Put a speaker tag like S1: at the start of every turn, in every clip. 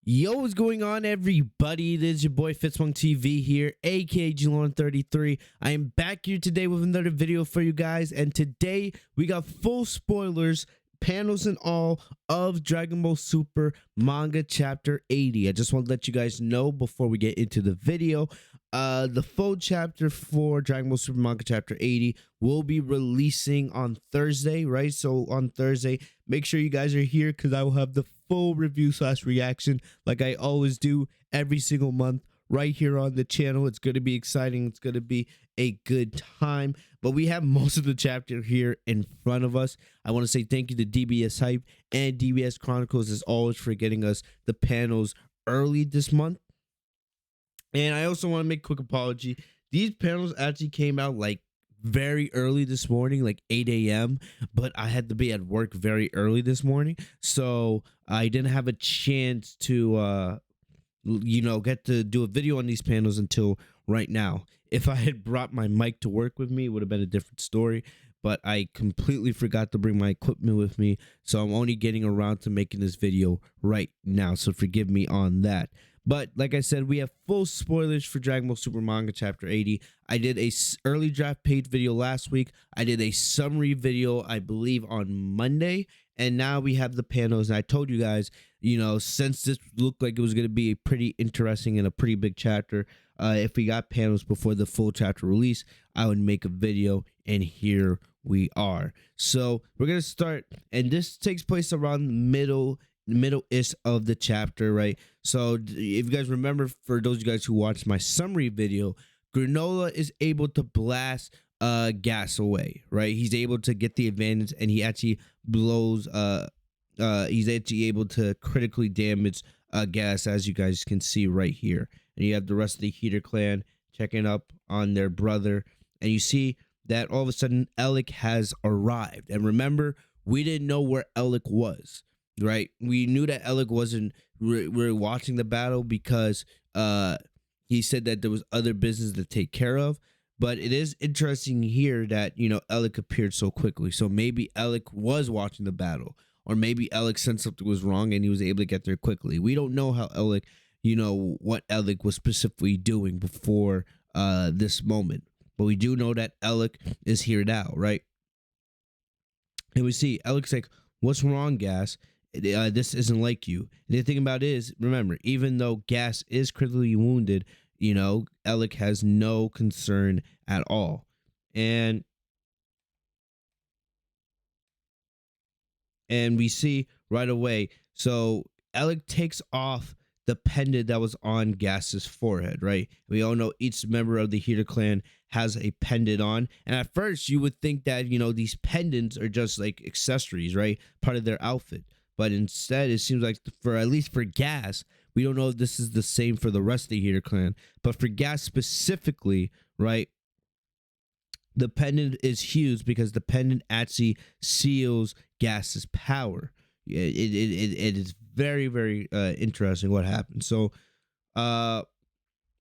S1: Yo, what's going on, everybody? It is your boy Fitzmonk TV here, aka G-Lon33. I am back here today with another video for you guys, and today we got full spoilers, panels and all, of Dragon Ball Super manga chapter 80. I just want to let you guys know before we get into the video, the full chapter for Dragon Ball Super manga chapter 80 will be releasing on Thursday, right? So on Thursday, make sure you guys are here because I will have the full review / reaction like I always do every single month right here on the channel. It's going to be exciting. It's going to be a good time. But we have most of the chapter here in front of us. I want to say thank you to DBS Hype and DBS Chronicles as always for getting us the panels early this month. And I also want to make a quick apology. These panels actually came out like very early this morning, like 8 a.m. But I had to be at work very early this morning. So I didn't have a chance to, get to do a video on these panels until right now. If I had brought my mic to work with me, it would have been a different story. But I completely forgot to bring my equipment with me. So I'm only getting around to making this video right now. So forgive me on that. But like I said, we have full spoilers for Dragon Ball Super Manga Chapter 80. I did a early draft page video last week. I did a summary video, I believe, on Monday. And now we have the panels. And I told you guys, since this looked like it was going to be a pretty interesting and a pretty big chapter, if we got panels before the full chapter release, I would make a video. And here we are. So we're going to start. And this takes place around the middle-ish of the chapter, right? So if you guys remember, for those of you guys who watched my summary video, Granolah is able to blast gas away, right? He's able to get the advantage, and he actually blows he's actually able to critically damage gas, as you guys can see right here. And you have the rest of the Heater clan checking up on their brother, and you see that all of a sudden Elec has arrived. And remember, we didn't know where Elec was, right? We knew that Elec wasn't we're watching the battle because he said that there was other business to take care of. But it is interesting here that Elec appeared so quickly. So maybe Elec was watching the battle, or maybe Elec sensed something was wrong and he was able to get there quickly. We don't know how Elec, what Elec was specifically doing before this moment, but we do know that Elec is here now, right? And we see Elec's like, "What's wrong, Gas? This isn't like you." And the thing about it is, remember, even though Gas is critically wounded, Elec has no concern at all. And we see right away, so Elec takes off the pendant that was on Gas's forehead, right? We all know each member of the Heater clan has a pendant on. And at first, you would think that, these pendants are just like accessories, right? Part of their outfit. But instead, it seems like at least for Gas, we don't know if this is the same for the rest of the Heater clan. But for Gas specifically, right, the pendant is huge because the pendant actually seals Gas's power. It is very, very interesting what happened. So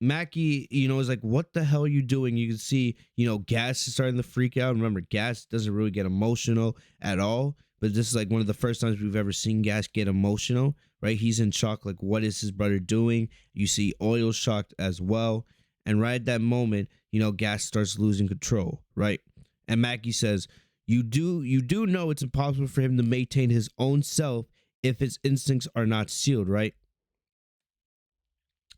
S1: Mackie, is like, "What the hell are you doing?" You can see, Gas is starting to freak out. Remember, Gas doesn't really get emotional at all. But this is like one of the first times we've ever seen Gas get emotional, right? He's in shock, like, what is his brother doing? You see Oil shocked as well. And right at that moment, Gas starts losing control, right? And Mackie says, you do know it's impossible for him to maintain his own self if his instincts are not sealed, right?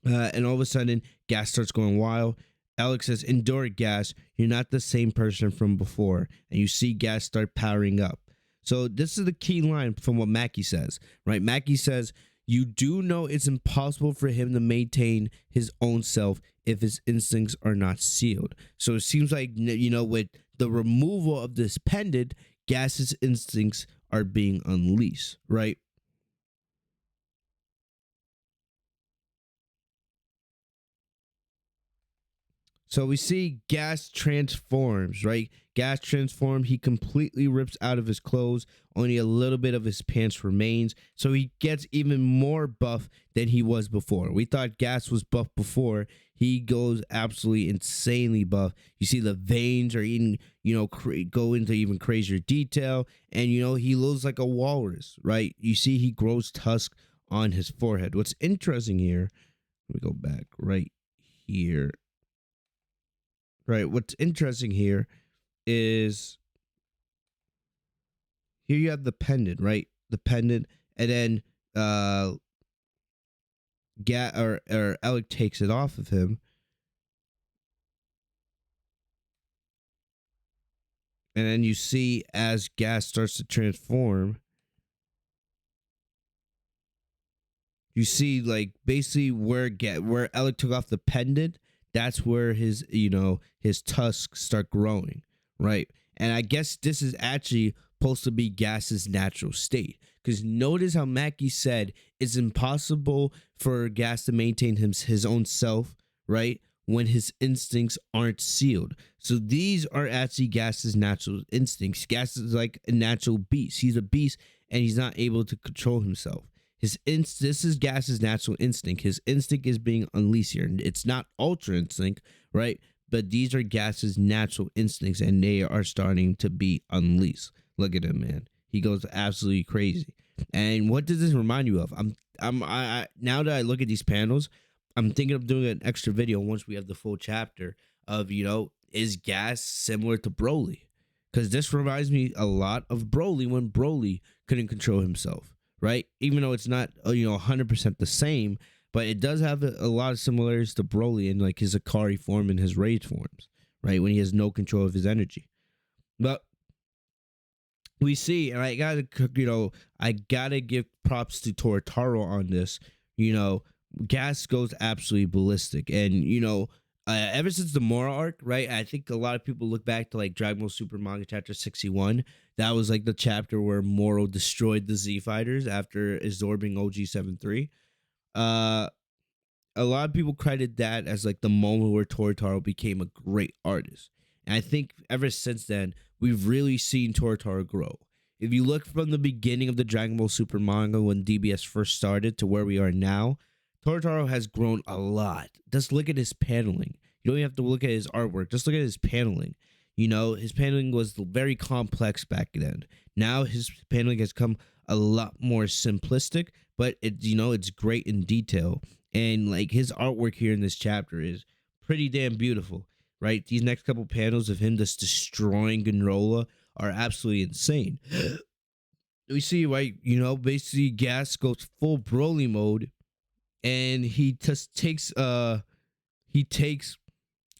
S1: And all of a sudden, Gas starts going wild. Elec says, "Endure it, Gas. You're not the same person from before." And you see Gas start powering up. So this is the key line from what Mackie says, right? Mackie says, "You do know it's impossible for him to maintain his own self if his instincts are not sealed." So it seems like, with the removal of this pendant, Gas's instincts are being unleashed, right? So we see Gas transforms, right? Gas transformed. He completely rips out of his clothes. Only a little bit of his pants remains. So he gets even more buff than he was before. We thought Gas was buff before. He goes absolutely insanely buff. You see the veins are even, go into even crazier detail. And, he looks like a walrus, right? You see he grows tusk on his forehead. What's interesting here, let me go back right here. Right, what's interesting here is here you have the pendant, right? The pendant, and then Alec takes it off of him, and then you see as Gas starts to transform, you see like basically where Alec took off the pendant, that's where his his tusks start growing, right? And I guess this is actually supposed to be Gas's natural state, because notice how Mackie said it's impossible for Gas to maintain his own self, right, when his instincts aren't sealed. So these are actually Gas's natural instincts. Gas is like a natural beast. He's a beast and he's not able to control himself. This is Gas's natural instinct. His instinct is being unleashed here. It's not ultra instinct, right? But these are Gas's natural instincts, and they are starting to be unleashed. Look at him, man. He goes absolutely crazy. And what does this remind you of? I now that I look at these panels, I'm thinking of doing an extra video once we have the full chapter of, is Gas similar to Broly? Because this reminds me a lot of Broly when Broly couldn't control himself. Right, even though it's not 100% the same, but it does have a lot of similarities to Broly in like his Akari form and his rage forms, right, when he has no control of his energy. But we see, and I gotta give props to Tortaro on this. Gas goes absolutely ballistic, and ever since the Mora arc, right? I think a lot of people look back to like Dragon Ball Super manga chapter 61. That was like the chapter where Moro destroyed the Z Fighters after absorbing OG-73. A lot of people credit that as like the moment where Tortaro became a great artist. And I think ever since then, we've really seen Tortaro grow. If you look from the beginning of the Dragon Ball Super manga when DBS first started to where we are now, Tortaro has grown a lot. Just look at his paneling. You don't even have to look at his artwork. Just look at his paneling. His paneling was very complex back then. Now his paneling has come a lot more simplistic, but it's great in detail. And like his artwork here in this chapter is pretty damn beautiful, right? These next couple panels of him just destroying Granolah are absolutely insane. We see, right, basically Gas goes full Broly mode, and he just takes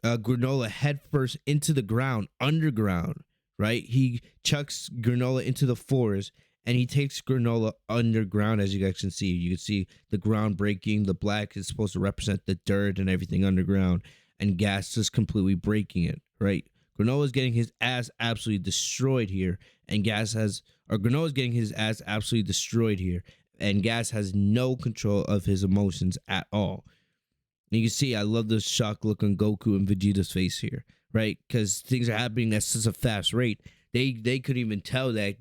S1: Granolah headfirst into the ground, underground, right? He chucks Granolah into the forest, and he takes Granolah underground. As you guys can see, the ground breaking. The black is supposed to represent the dirt and everything underground, and Gas just completely breaking it, right? Granolah is getting his ass absolutely destroyed here, and Granolah is getting his ass absolutely destroyed here, and Gas has no control of his emotions at all. And you can see, I love the shock look on Goku and Vegeta's face here, right? Because things are happening at such a fast rate. They couldn't even tell that,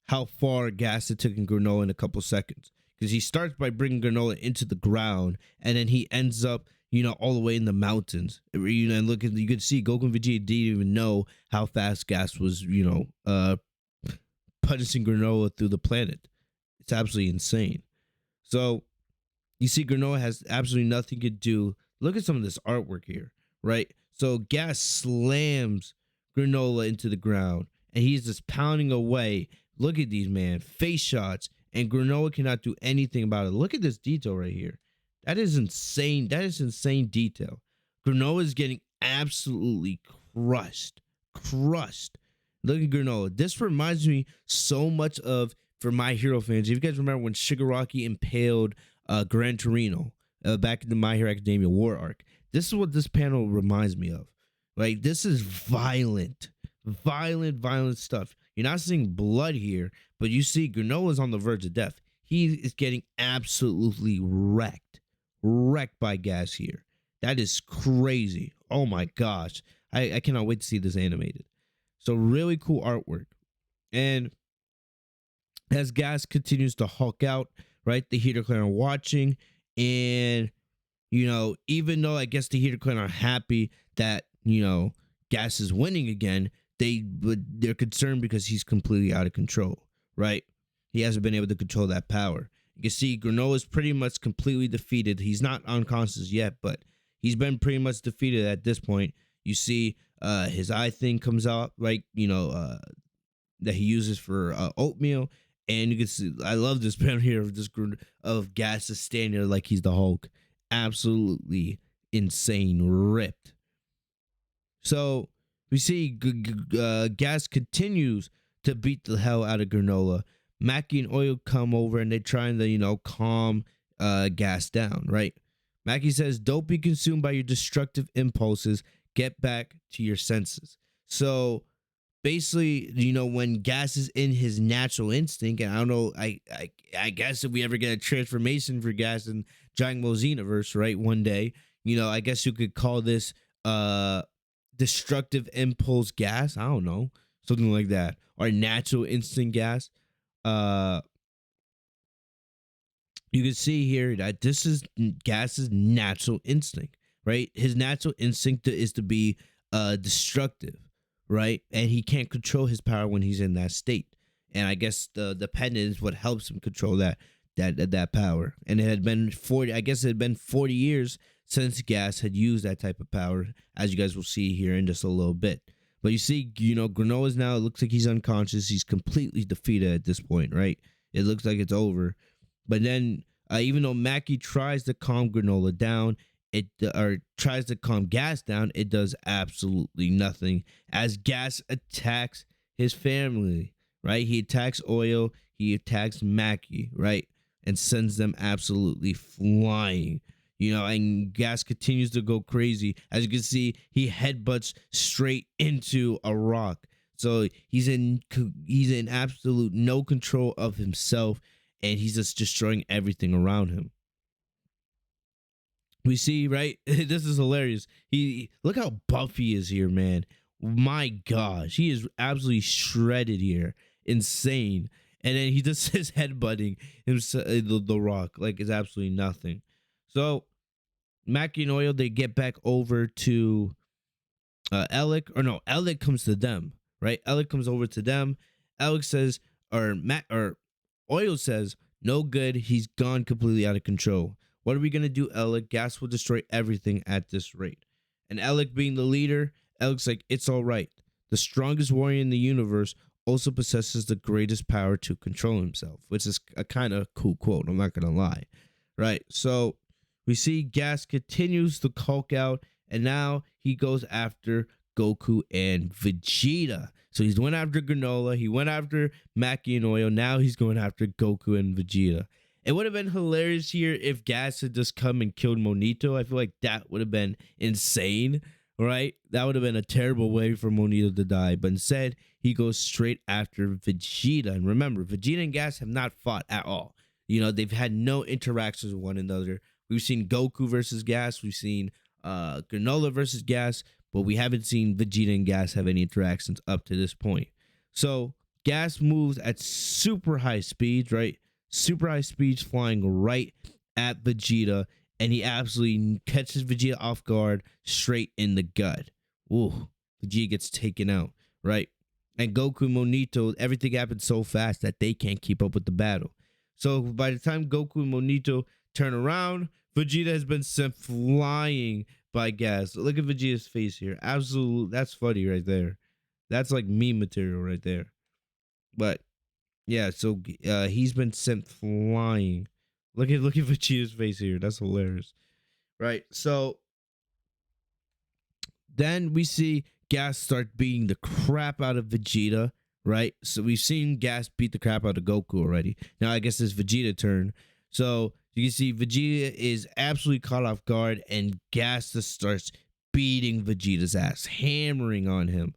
S1: how far Gas had taken Granolah in a couple seconds. Because he starts by bringing Granolah into the ground, and then he ends up, all the way in the mountains. And look, you could see Goku and Vegeta didn't even know how fast Gas was, punishing Granolah through the planet. It's absolutely insane. So you see Granolah has absolutely nothing to do. Look at some of this artwork here, right? So Gas slams Granolah into the ground, and he's just pounding away. Look at these, man. Face shots, and Granolah cannot do anything about it. Look at this detail right here. That is insane. That is insane detail. Granolah is getting absolutely crushed. Look at Granolah. This reminds me so much of, for My Hero fans, if you guys remember when Shigaraki impaled Gran Torino back in the My Hero Academia War arc. This is what this panel reminds me of. Like, this is violent stuff. You're not seeing blood here, but you see Granolah is on the verge of death. He is getting absolutely wrecked by Gas here. That is crazy. Oh my gosh. I cannot wait to see this animated. So really cool artwork. And as Gas continues to hulk out, right, the Heater Clan are watching, and even though I guess the Heater Clan are happy that Gas is winning again, they're concerned because he's completely out of control, right? He hasn't been able to control that power. You can see Granolah is pretty much completely defeated. He's not unconscious yet, but he's been pretty much defeated at this point. You see his eye thing comes out, right? That he uses for oatmeal. And you can see, I love this panel here of of Gas is standing there like he's the Hulk. Absolutely insane, ripped. So we see Gas continues to beat the hell out of Granolah. Mackie and Oil come over and they're trying to, calm Gas down, right? Mackie says, "Don't be consumed by your destructive impulses. Get back to your senses." So basically, when Gas is in his natural instinct, and I don't know, I guess if we ever get a transformation for Gas in Dragon Ball Xenoverse, right, one day, I guess you could call this destructive impulse Gas. I don't know, something like that, or natural instinct Gas. You can see here that this is Gas's natural instinct, right? His natural instinct is to be destructive, right? And he can't control his power when he's in that state. And I guess the pendant is what helps him control that power. And it had been 40 years since Gas had used that type of power, as you guys will see here in just a little bit. But you see, Granola's now, it looks like he's unconscious. He's completely defeated at this point, right? It looks like it's over. But then, even though Mackie tries to calm Granolah down, or tries to calm Gas down, it does absolutely nothing. As Gas attacks his family, right? He attacks Oil, he attacks Mackie, right? And sends them absolutely flying. And Gas continues to go crazy. As you can see, he headbutts straight into a rock. So he's in absolute no control of himself, and he's just destroying everything around him. We see, right? This is hilarious. Look how buff he is here, man. My gosh, he is absolutely shredded here. Insane. And then he just says headbutting himself, the rock, like it's absolutely nothing. So Mackie and Oil, they get back over to Alec, or no, Alec comes to them, right? Alec comes over to them. Alec says, or Oil says, "No good. He's gone completely out of control. What are we gonna do, Alec? Gas will destroy everything at this rate." And Alec, being the leader, Alec's like, "It's all right. The strongest warrior in the universe also possesses the greatest power to control himself," which is a kind of cool quote. I'm not gonna lie, right? So we see Gas continues to Hulk out, and now he goes after Goku and Vegeta. So he's went after Granolah, he went after Mackie and Oil, now he's going after Goku and Vegeta. It would have been hilarious here if Gas had just come and killed Monito. I feel like that would have been insane, right? That would have been a terrible way for Monito to die. But instead, he goes straight after Vegeta. And remember, Vegeta and Gas have not fought at all. They've had no interactions with one another. We've seen Goku versus Gas. We've seen Granolah versus Gas. But we haven't seen Vegeta and Gas have any interactions up to this point. So Gas moves at super high speeds, right? Super high speeds, flying right at Vegeta, and he absolutely catches Vegeta off guard straight in the gut. Ooh, Vegeta gets taken out, right? And Goku and Monito, everything happens so fast that they can't keep up with the battle. So by the time Goku and Monito turn around, Vegeta has been sent flying by Gas. Look at Vegeta's face here. Absolute, that's funny right there. That's like meme material right there. But yeah, so he's been sent flying. Look at Vegeta's face here. That's hilarious. Right? So then we see Gas start beating the crap out of Vegeta, right? So we've seen Gas beat the crap out of Goku already. Now I guess it's Vegeta's turn. So you can see Vegeta is absolutely caught off guard, and Gas just starts beating Vegeta's ass, hammering on him,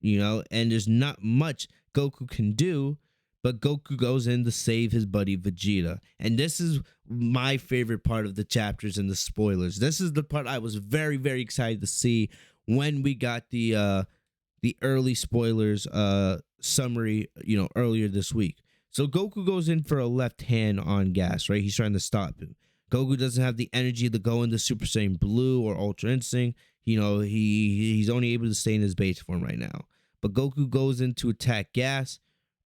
S1: and there's not much Goku can do, but Goku goes in to save his buddy Vegeta. And this is my favorite part of the chapters and the spoilers. This is the part I was very, very excited to see when we got the early spoilers summary, earlier this week. So Goku goes in for a left hand on Gas, right? He's trying to stop him. Goku doesn't have the energy to go into Super Saiyan Blue or Ultra Instinct. He's only able to stay in his base form right now. but Goku goes in to attack Gas,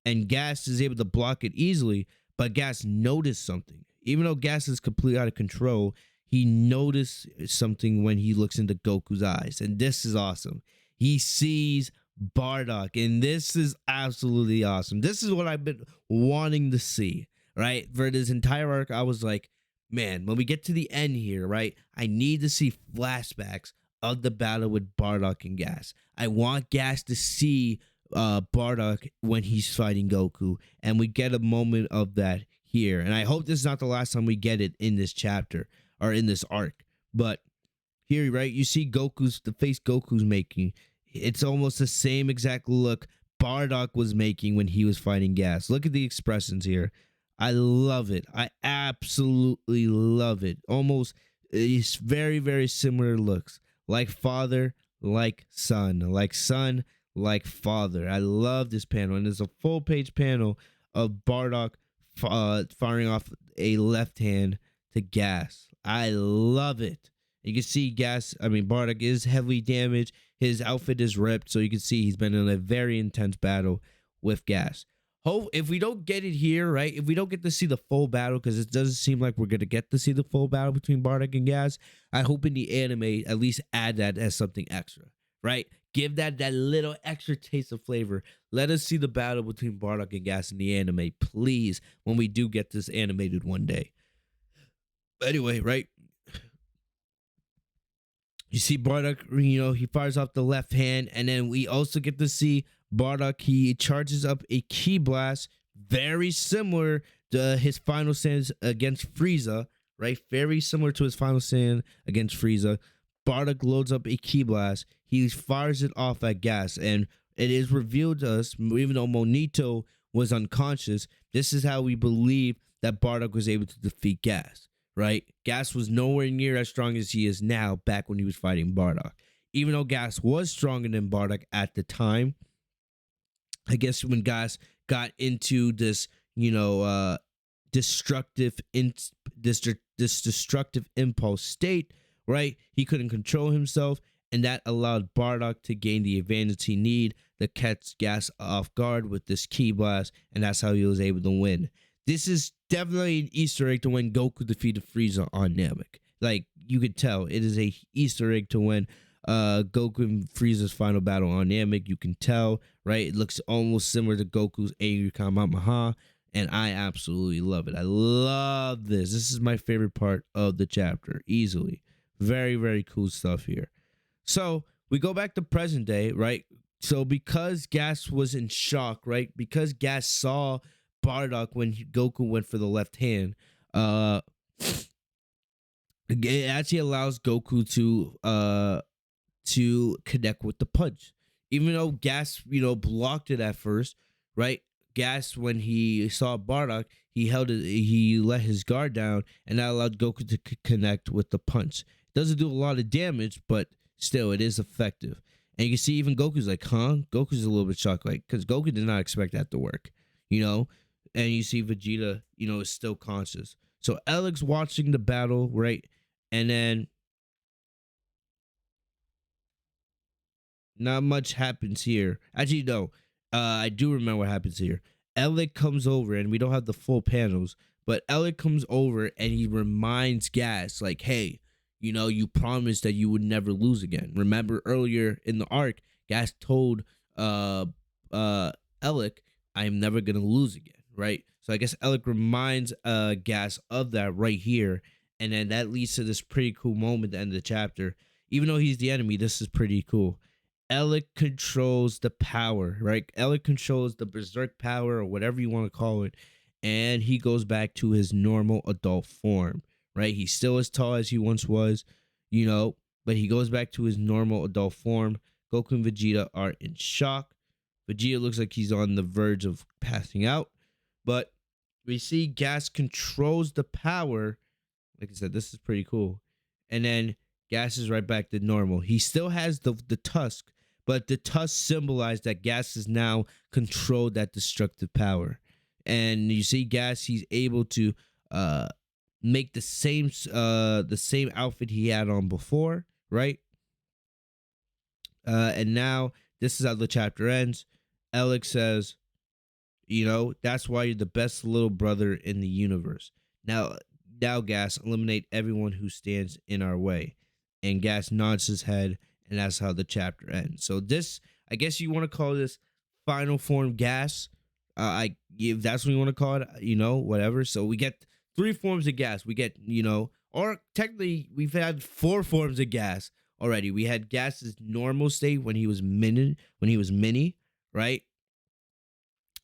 S1: and Gas is able to block it easily. But Gas noticed something. Even though Gas is completely out of control, he noticed something when he looks into Goku's eyes, and this is awesome. He sees Bardock, and this is absolutely awesome. This is what I've been wanting to see, right? For this entire arc, I was like, man, when we get to the end here, right, I need to see flashbacks of the battle with Bardock and Gas. I want Gas to see Bardock when he's fighting Goku, and we get a moment of that here. And I hope this is not the last time we get it in this chapter or in this arc. But here, right, you see the face Goku's making. It's almost the same exact look Bardock was making when he was fighting Gas. Look at the expressions here. I love it. I absolutely love it. Almost, it's very, very similar looks. Like father, like son. Like son, like father. I love this panel. And there's a full page panel of Bardock firing off a left hand to Gas. I love it. You can see Bardock is heavily damaged. His outfit is ripped, so you can see he's been in a very intense battle with Gas. If we don't get it here, right? If we don't get to see the full battle, because it doesn't seem like we're gonna get to see the full battle between Bardock and Gas, I hope in the anime at least add that as something extra, right? Give that little extra taste of flavor. Let us see the battle between Bardock and Gas in the anime, please, when we do get this animated one day. Anyway, right? You see Bardock, he fires off the left hand, and then we also get to see Bardock, he charges up a Ki Blast, very similar to his final stand against Frieza, right? Very similar to his final stand against Frieza. Bardock loads up a Ki Blast, he fires it off at Gas, and it is revealed to us, even though Monito was unconscious, this is how we believe that Bardock was able to defeat Gas. Right? Gas was nowhere near as strong as he is now back when he was fighting Bardock. Even though Gas was stronger than Bardock at the time, I guess when Gas got into this, destructive impulse state, right? He couldn't control himself, and that allowed Bardock to gain the advantage he needed to catch Gas off guard with this Ki Blast, and that's how he was able to win. This is definitely an Easter egg to when Goku defeated Frieza on Namek. Like, you could tell, it is a Easter egg to when Goku and Frieza's final battle on Namek. You can tell, right? It looks almost similar to Goku's angry Kamehameha, and I absolutely love it. I love this. This is my favorite part of the chapter, easily. Very, very cool stuff here. So, we go back to present day, right? So, because Gas was in shock, right? Because Gas saw Bardock when Goku went for the left hand, it actually allows Goku to connect with the punch. Even though Gas, blocked it at first, right? Gas, when he saw Bardock, he let his guard down, and that allowed Goku to connect with the punch. It doesn't do a lot of damage, but still, it is effective. And you can see even Goku's like, huh? Goku's a little bit shocked, like, because Goku did not expect that to work, And you see Vegeta, is still conscious. So Alec's watching the battle, right? And then not much happens here. Actually, no. I do remember what happens here. Alec comes over, and we don't have the full panels, but Alec comes over and he reminds Gas, like, hey, you promised that you would never lose again. Remember earlier in the arc, Gas told Alec, I am never gonna lose again. Right? So I guess Alec reminds Gas of that right here, and then that leads to this pretty cool moment at the end of the chapter. Even though he's the enemy, this is pretty cool. Alec controls the power, right? Alec controls the berserk power, or whatever you want to call it, and he goes back to his normal adult form, right? He's still as tall as he once was, but he goes back to his normal adult form. Goku and Vegeta are in shock. Vegeta looks like he's on the verge of passing out. But we see Gas controls the power. Like I said, this is pretty cool. And then Gas is right back to normal. He still has the tusk, but the tusk symbolized that Gas has now controlled that destructive power. And you see Gas, he's able to make the same outfit he had on before, right? And now this is how the chapter ends. Alex says, that's why you're the best little brother in the universe. Now, Gas, eliminate everyone who stands in our way. And Gas nods his head, and that's how the chapter ends. So this, I guess you want to call this final form Gas. If that's what you want to call it, whatever. So we get 3 forms of Gas. We get, or technically we've had 4 forms of Gas already. We had Gas's normal state when he was mini, right?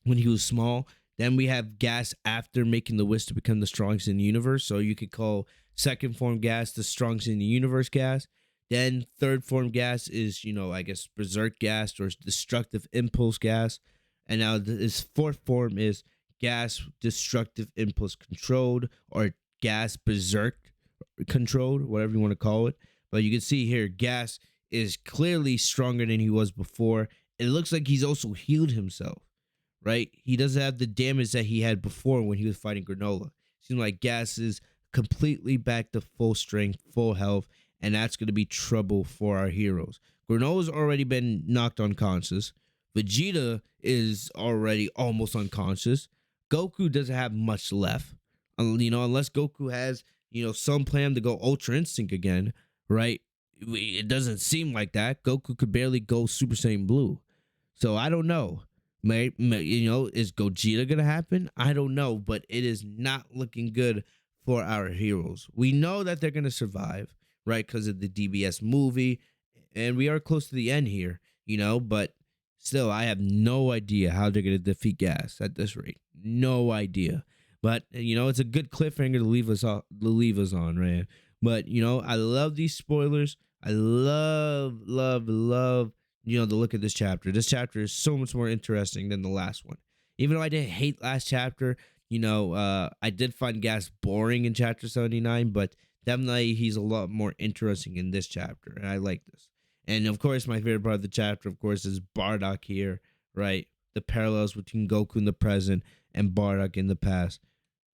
S1: When he was small. Then we have Gas after making the wish to become the strongest in the universe. So you could call second form Gas the strongest in the universe Gas. Then third form Gas is, I guess Berserk Gas or destructive impulse Gas. And now this fourth form is Gas destructive impulse controlled, or Gas Berserk controlled, whatever you want to call it. But you can see here, Gas is clearly stronger than he was before. It looks like he's also healed himself, right? He doesn't have the damage that he had before when he was fighting Granolah. Seems like Gas is completely back to full strength, full health, and that's going to be trouble for our heroes. Granolah's already been knocked unconscious. Vegeta is already almost unconscious. Goku doesn't have much left, unless Goku has, some plan to go Ultra Instinct again, right? It doesn't seem like that. Goku could barely go Super Saiyan Blue. So I don't know. Is Gogeta going to happen? I don't know, but it is not looking good for our heroes. We know that they're going to survive, right? Because of the DBS movie, and we are close to the end here, but still, I have no idea how they're going to defeat Gas at this rate. No idea. But, it's a good cliffhanger to leave us on, right? But, I love these spoilers. I love the look at this chapter. This chapter is so much more interesting than the last one. Even though I didn't hate last chapter, I did find Gas boring in chapter 79, but definitely he's a lot more interesting in this chapter, and I like this. And of course, my favorite part of the chapter, of course, is Bardock here, right? The parallels between Goku in the present and Bardock in the past.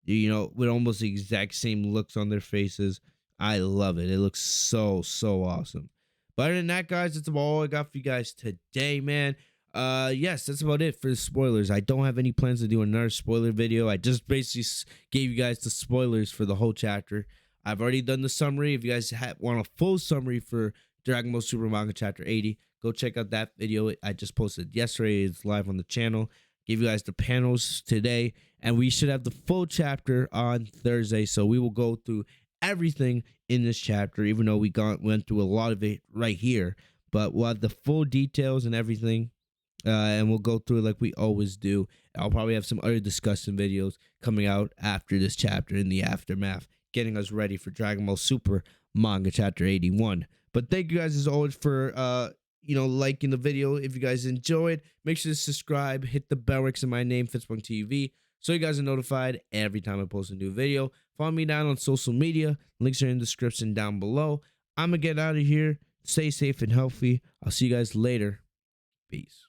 S1: With almost the exact same looks on their faces. I love it. It looks so awesome. But other than that, guys, that's about all I got for you guys today, man. Yes, that's about it for the spoilers. I don't have any plans to do another spoiler video. I just basically gave you guys the spoilers for the whole chapter. I've already done the summary. If you guys want a full summary for Dragon Ball Super Manga Chapter 80, go check out that video. I just posted yesterday. It's live on the channel. Give you guys the panels today, and we should have the full chapter on Thursday. So we will go through everything in this chapter, even though we went through a lot of it right here. But we'll have the full details and everything, and we'll go through it like we always do. I'll probably have some other discussion videos coming out after this chapter in the aftermath, getting us ready for Dragon Ball Super Manga Chapter 81. But thank you guys as always for liking the video. If you guys enjoyed, make sure to subscribe, hit the bell next to my name, Fitzpunk TV, so you guys are notified every time I post a new video. Follow me down on social media. Links are in the description down below. I'm gonna get out of here. Stay safe and healthy. I'll see you guys later. Peace.